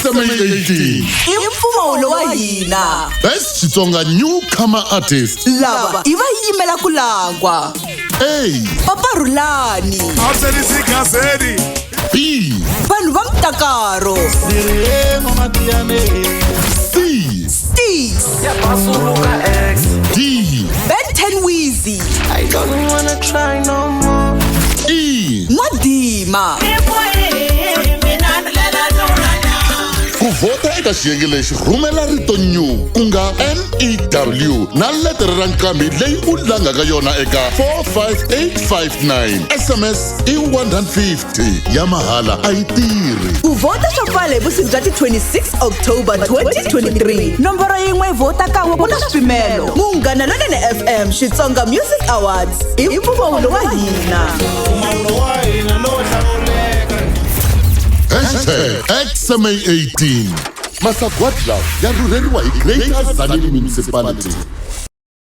XMA18 Imfumo wa hina. Best Xitsonga Newcomer Artist. Lava iva yimela ku langwa. A. Papa Rulani. B. Vanhu va Mtakaro. C. Sticks. D. Ben 10 Wheezy. I don't wanna try no more. E. Mwadima. Kuvota eka xiyenge lexi rhumela rito new ku nga NEW na letere ra nkambi leyi u langaka yona eka 45859. SMS i 150 ya mahala a yi tirhi. Ku vota swa pfala hi vusiku bya ti 26 October 2023. Nomboro yin'we yi vota kan'we ku na swipimelo. Munghana Lonene FM Xitsonga Music Awards. I mpfumo wa hina. #XMA18 Masagwadi lawa ya rhurheriwa hi Greater Tzaneen Municipality.